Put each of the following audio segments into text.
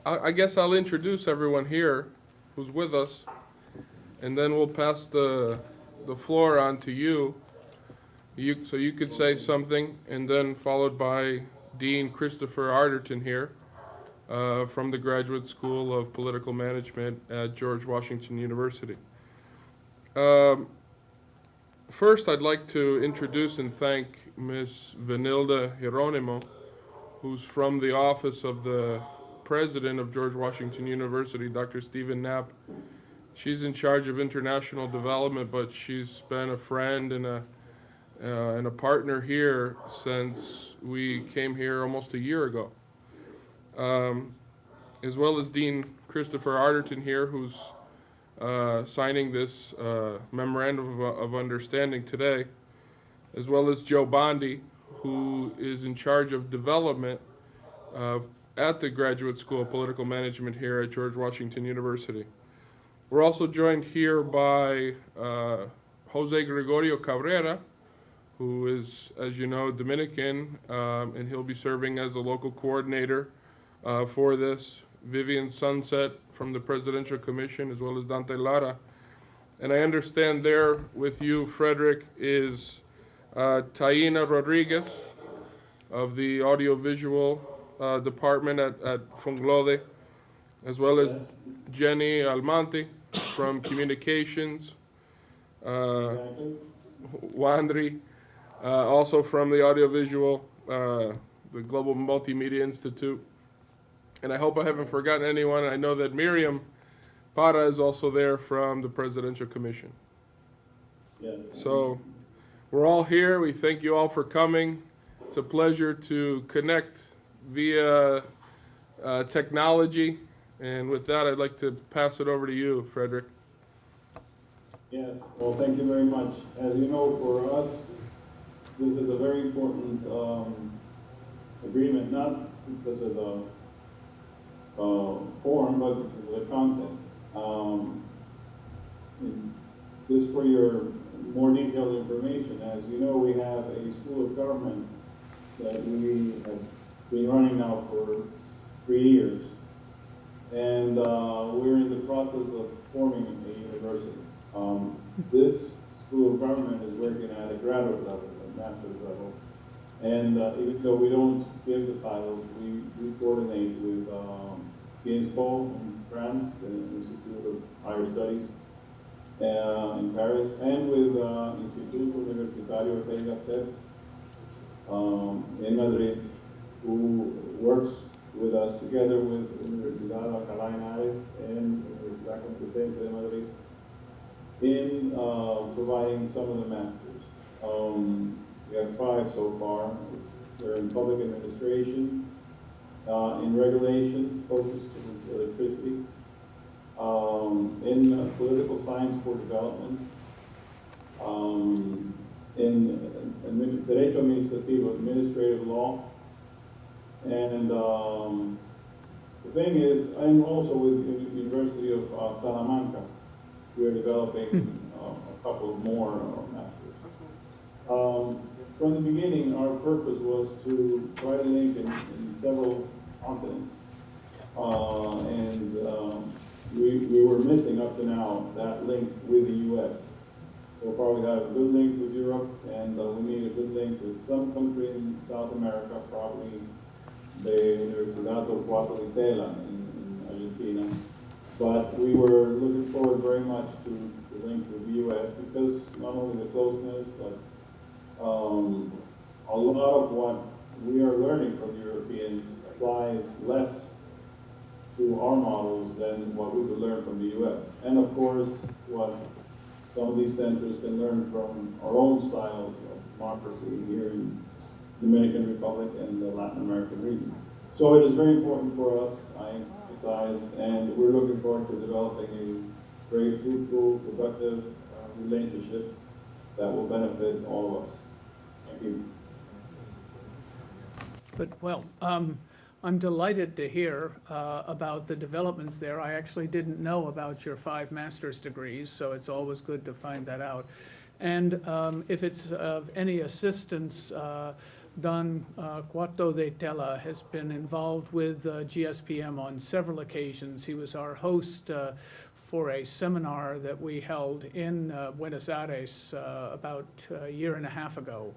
I guess I'll introduce everyone here who's with us, and then we'll pass the floor on to you. So you could say something, and then followed by Dean Christopher Arterton here from the Graduate School of Political Management at George Washington University. First, I'd like to introduce and thank Ms. Vanilda Hieronimo, who's from the office of the President of George Washington University, Dr. Stephen Knapp. She's in charge of international development, but she's been a friend and a partner here since we came here almost a year ago. As well as Dean Christopher Arterton here, who's signing this memorandum of understanding today, as well as Joe Bondi, who is in charge of development at the Graduate School of Political Management here at George Washington University. We're also joined here by Jose Gregorio Cabrera, who is, as you know, Dominican, and he'll be serving as the local coordinator for this. Vivian Sunset from the Presidential Commission, as well as Dante Lara. And I understand there with you, Frederic, is Taina Rodriguez of the Audiovisual Department at FUNGLODE, as well as Jenny Almonte from Communications, Wandri, also from the Audiovisual, the Global Multimedia Institute. And I hope I haven't forgotten anyone. I know that Miriam Para is also there from the Presidential Commission. Yes. So we're all here. We thank you all for coming. It's a pleasure to connect via technology. And with that, I'd like to pass it over to you, Frederic. Yes, well, thank you very much. As you know, for us, this is a very important agreement, not because of the form, but because of the content. Just for your more detailed information, as you know, we have a school of government that we have been running now for 3 years. And we're in the process of forming a university. This school of government is working at a graduate level, a master's level. And even though we don't give the titles, we coordinate with Sciences Po in France, the Institute of Higher Studies in Paris, and with Instituto Universitario de Gasset in Madrid, who works with us together with Universidad Alcalá Henares and Universidad Complutense de Madrid in providing some of the masters. We have 5 so far. They're in public administration, in regulation, focused towards electricity, in political science for development, in Derecho Administrativo, administrative law, and the thing is, I'm also with the University of Salamanca. We are developing a couple more masters. From the beginning, our purpose was to try to link in several continents. We were missing up to now that link with the US. So far we have a good link with Europe, and we need a good link with some country in South America, probably the Universidad Política in Argentina. But we were looking forward very much to the link with the US because not only the closeness, but a lot of what we are learning from the Europeans applies less to our models than what we could learn from the US. And of course, what some of these centers can learn from our own styles of democracy here in the Dominican Republic and the Latin American region. So it is very important for us, I emphasize, and we're looking forward to developing a very fruitful, productive relationship that will benefit all of us. Thank you. But, well, I'm delighted to hear about the developments there. I actually didn't know about your 5 master's degrees, so it's always good to find that out. And if it's of any assistance, Don Cuarto de Tela has been involved with GSPM on several occasions. He was our host for a seminar that we held in Buenos Aires about a year and a half ago.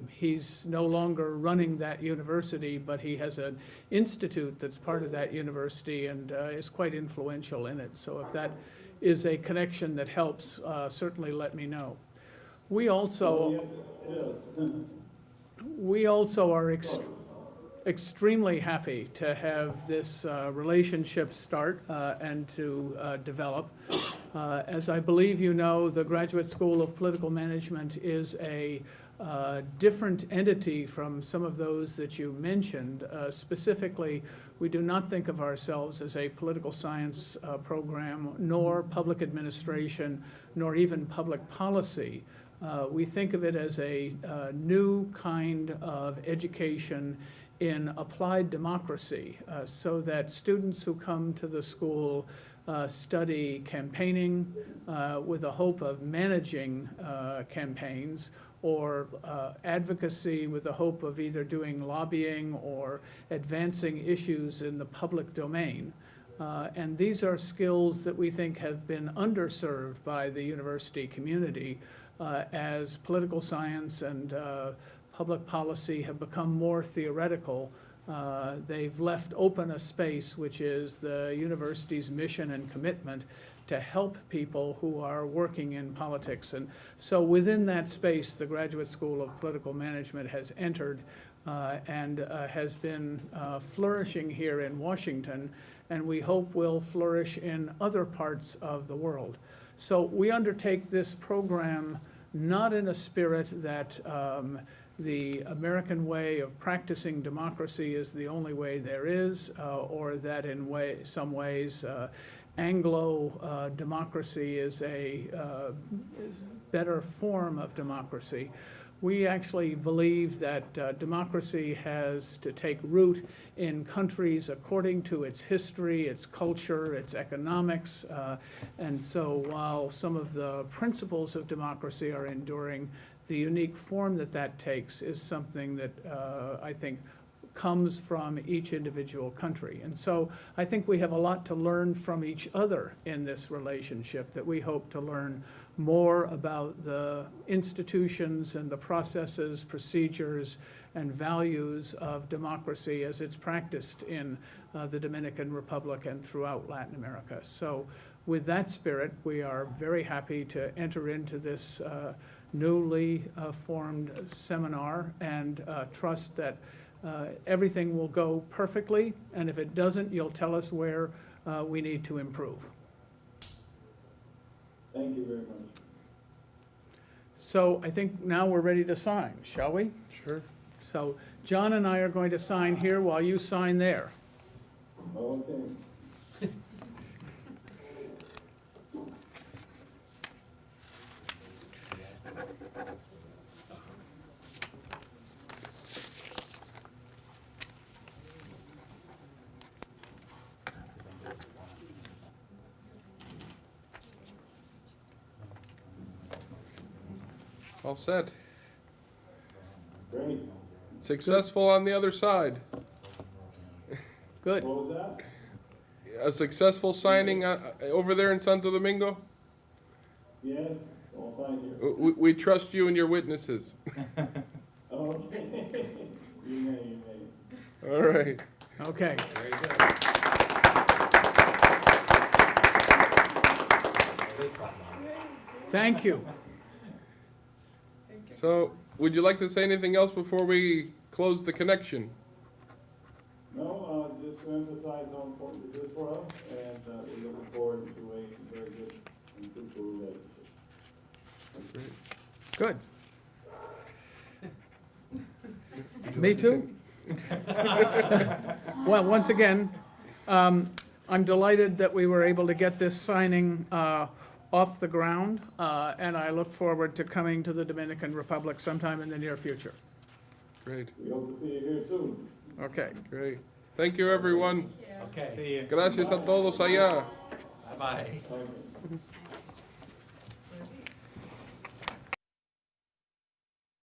He's no longer running that university, but he has an institute that's part of that university and is quite influential in it. So if that is a connection that helps, certainly let me know. We also are extremely happy to have this relationship start and to develop. As I believe you know, the Graduate School of Political Management is a different entity from some of those that you mentioned. Specifically, we do not think of ourselves as a political science program, nor public administration, nor even public policy. We think of it as a new kind of education in applied democracy, so that students who come to the school study campaigning with the hope of managing campaigns, or advocacy with the hope of either doing lobbying or advancing issues in the public domain. And these are skills that we think have been underserved by the university community as political science and public policy have become more theoretical. They've left open a space which is the university's mission and commitment to help people who are working in politics. And so within that space, the Graduate School of Political Management has entered and has been flourishing here in Washington, and we hope will flourish in other parts of the world. So we undertake this program not in a spirit that the American way of practicing democracy is the only way there is, or that in some ways Anglo democracy is a better form of democracy. We actually believe that democracy has to take root in countries according to its history, its culture, its economics. And so while some of the principles of democracy are enduring, the unique form that that takes is something that I think comes from each individual country. And so I think we have a lot to learn from each other in this relationship, that we hope to learn more about the institutions and the processes, procedures, and values of democracy as it's practiced in the Dominican Republic and throughout Latin America. So with that spirit, we are very happy to enter into this newly formed seminar and trust that everything will go perfectly, and if it doesn't, you'll tell us where we need to improve. Thank you very much. So I think now we're ready to sign, shall we? Sure. So John and I are going to sign here while you sign there. Okay. All set. Great. Successful on the other side. Good. What was that? A successful signing over there in Santo Domingo? Yes, it's all fine here. We trust you and your witnesses. Okay. You may. All right. Okay. Very good. Thank you. So, would you like to say anything else before we close the connection? No, just to emphasize how important this is for us, and we're looking forward to a very good and fruitful relationship. Good. Me too. Well, once again, I'm delighted that we were able to get this signing off the ground, and I look forward to coming to the Dominican Republic sometime in the near future. Great. We hope to see you here soon. Okay. Great. Thank you, everyone. Okay. See you. Gracias a todos allá. Bye-bye. Okay.